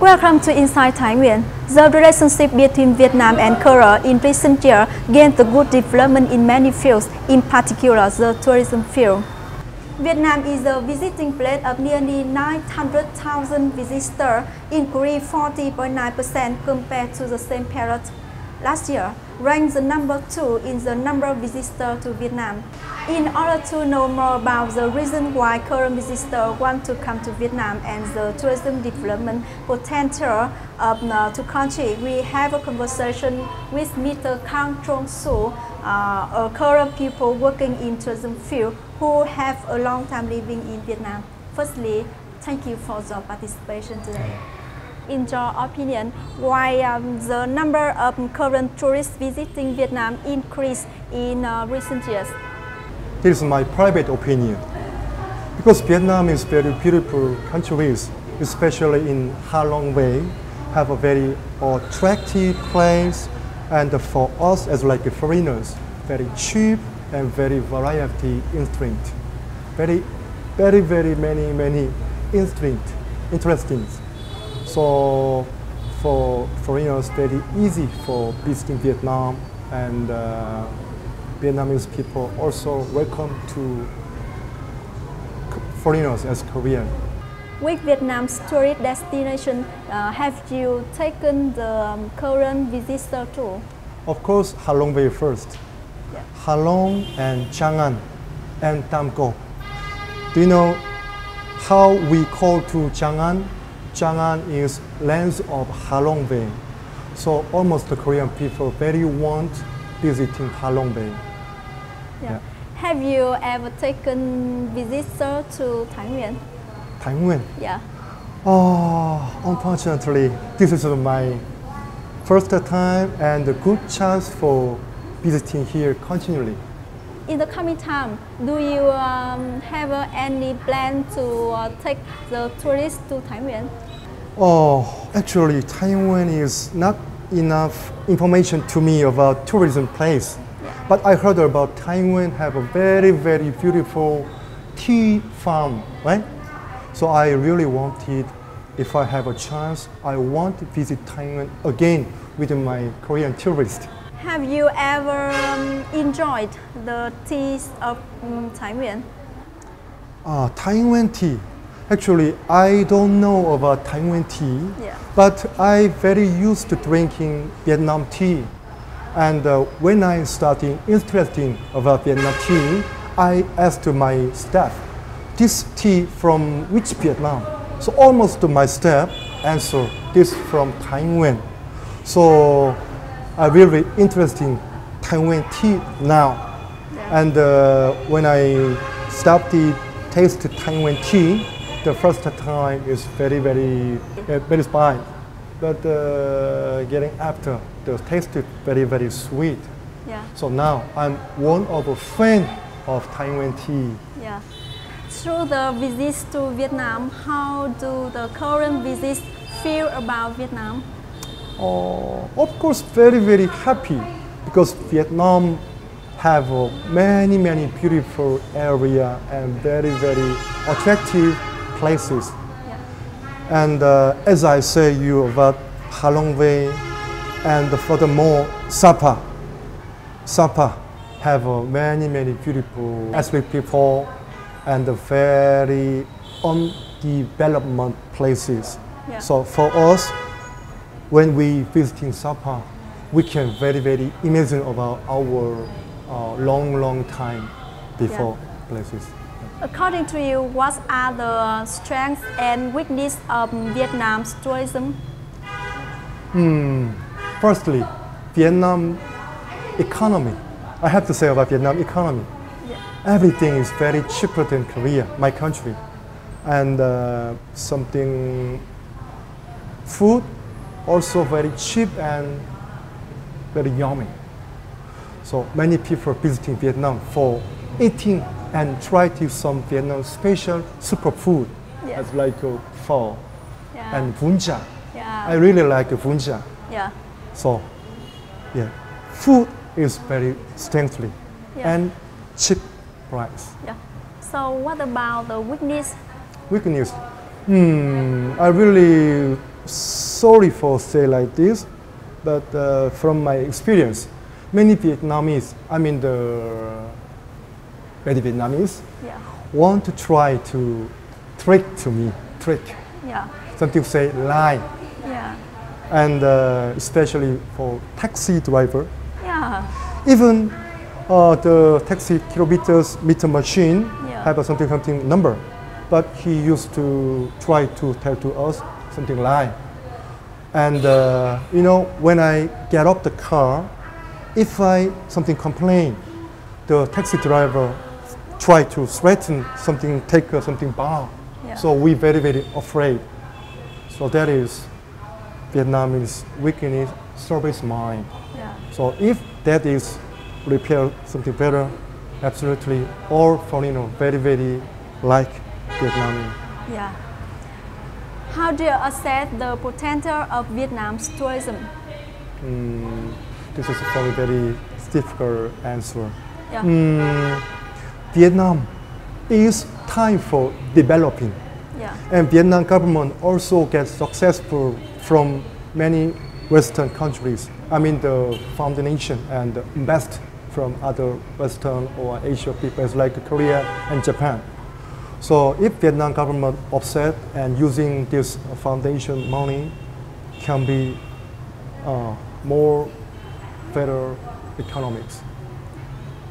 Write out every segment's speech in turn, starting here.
Welcome to Inside Thainguyen. The relationship between Vietnam and Korea in recent years gained the good development in many fields, in particular the tourism field. Vietnam is a visiting place of nearly 900,000 visitors, increased 40.9% compared to the same period last year, ranked the number 2 in the number of visitors to Vietnam. In order to know more about the reason why Korean visitors want to come to Vietnam and the tourism development potential of the country, we have a conversation with Mr. Kang Trong-soo, a Korean people working in tourism field who have a long time living in Vietnam. Firstly, thank you for your participation today. In your opinion, why the number of Korean tourists visiting Vietnam increased in recent years? This is my private opinion. Because Vietnam is very beautiful country, especially in Ha Long Bay, have a very attractive place, and for us as like foreigners, very cheap and very variety instinct. Very many instinct, interesting. So for foreigners, very easy for visiting Vietnam, and Vietnamese people also welcome to foreigners as Korean. Which Vietnam's tourist destination have you taken the Korean visitor to? Of course, Ha Long Bay first. Yeah. Ha Long and Trang An and Tam Co. Do you know how we call to Trang An? Trang An is lands of Ha Long Bay. So almost the Korean people very want visiting Ha Long Bay. Yeah. Have you ever taken visitor to Thainguyen? Thainguyen? Yeah. Oh, unfortunately, this is my first time and a good chance for visiting here continually. In the coming time, do you have any plan to take the tourists to Thainguyen? Oh, actually, Thainguyen is not enough information to me about tourism place. But I heard about Thainguyen have a very beautiful tea farm, right? So I really wanted, if I have a chance, I want to visit Thainguyen again with my Korean tourists. Have you ever enjoyed the teas of Thainguyen? Thainguyen tea. Actually, I don't know about Thainguyen tea, but I very used to drinking Vietnam tea. And when I started interesting about Vietnam tea, I asked my staff, this tea from which Vietnam? So almost my staff answer, this from Thainguyen. So I really interested in Thainguyen tea now. Yeah. And when I started taste Thainguyen tea, the first time is very fine. But getting after, the taste is very sweet. Yeah. So now I'm one of a fan of Thainguyen tea. Yeah. Through the visits to Vietnam, how do the Korean visitors feel about Vietnam? Of course, very happy, because Vietnam have many beautiful area and very attractive places. And as I say you about Ha Long Bay, and furthermore Sapa have many beautiful ethnic people and very undeveloped places. Yeah. So for us, when we visiting Sapa, we can very imagine about our long time before places. According to you, what are the strengths and weaknesses of Vietnam's tourism? Firstly, Vietnam economy. I have to say about Vietnam economy. Yeah. Everything is very cheaper than Korea, my country. And food also very cheap and very yummy. So many people visiting Vietnam for eating and try to some Vietnam special superfood, as like pho and bún chả. Yeah. I really like bún chả. Yeah. So, food is very strengthly and cheap price. Yeah. So what about the weakness? Weakness. I really sorry for say like this, but from my experience, many Vietnamese, I mean many Vietnamese, Yeah. want to try to trick to me, Yeah. something say lie, Yeah. and especially for taxi driver, Yeah. even the taxi kilometers meter machine Yeah. have a something number, but he used to try to tell to us something lie. And when I get off the car, if I something complain, the taxi driver try to threaten something, take something bomb. Yeah. So we very afraid. So that is Vietnamese weakness, service mind. Yeah. So if that is repair something better, absolutely all foreigner very like Vietnam. Yeah. How do you assess the potential of Vietnam's tourism? This is a very difficult answer. Yeah. Vietnam is time for developing. Yeah. And Vietnam government also gets successful from many Western countries. I mean the foundation and invest from other Western or Asia peoples like Korea and Japan. So if Vietnam government offset and using this foundation money can be more better economics.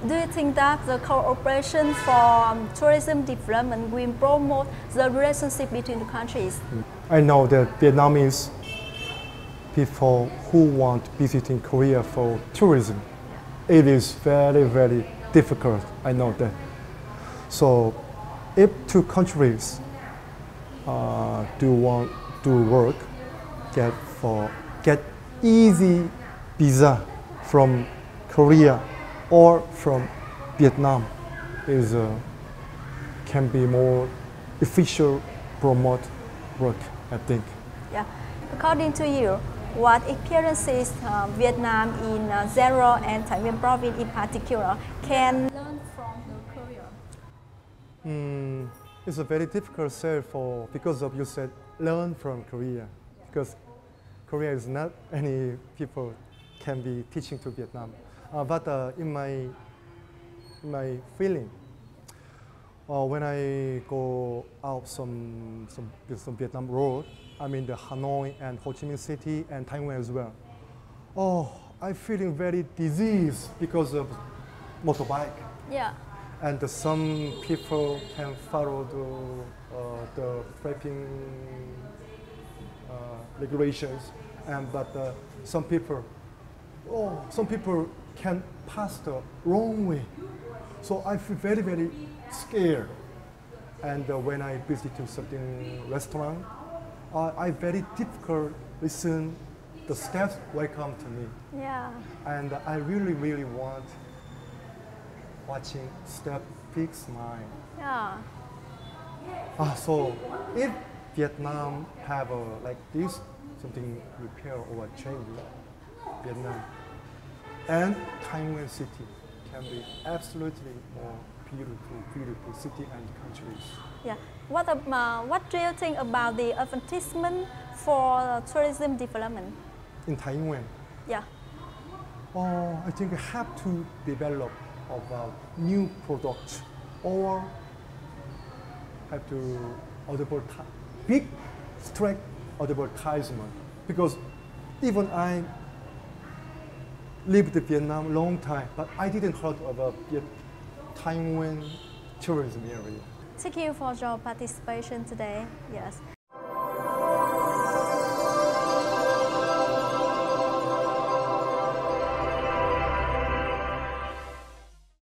Do you think that the cooperation for tourism development will promote the relationship between the countries? I know that Vietnamese people who want visiting Korea for tourism, it is very difficult. I know that. So if two countries do want to work, get easy visa from Korea or from Vietnam can be more efficient promote work, I think. Yeah. According to you, what experiences Vietnam in general and Thainguyen province in particular can learn from the Korea? It's a very difficult say because of you said learn from Korea, because Korea is not any people can be teaching to Vietnam. But in my feeling, when I go out some Vietnam road, I mean the Hanoi and Ho Chi Minh City and Thainguyen as well. I'm feeling very diseased because of motorbike. Yeah. And some people can follow the braking regulations, but some people can pass the wrong way. So I feel very scared. And when I visit to something restaurant, I very difficult listen the staff welcome to me. Yeah. And I really want watching staff big smile. Yeah. So if Vietnam have like this, something repair or change, Vietnam and Thainguyen city can be absolutely more beautiful city and countries. Yeah. What do you think about the advertisement for tourism development? In Thainguyen, Yeah. I think we have to develop about new products or have to big strict advertisement, because even I lived in Vietnam long time, but I didn't heard about Thainguyen tourism area. Thank you for your participation today. Yes.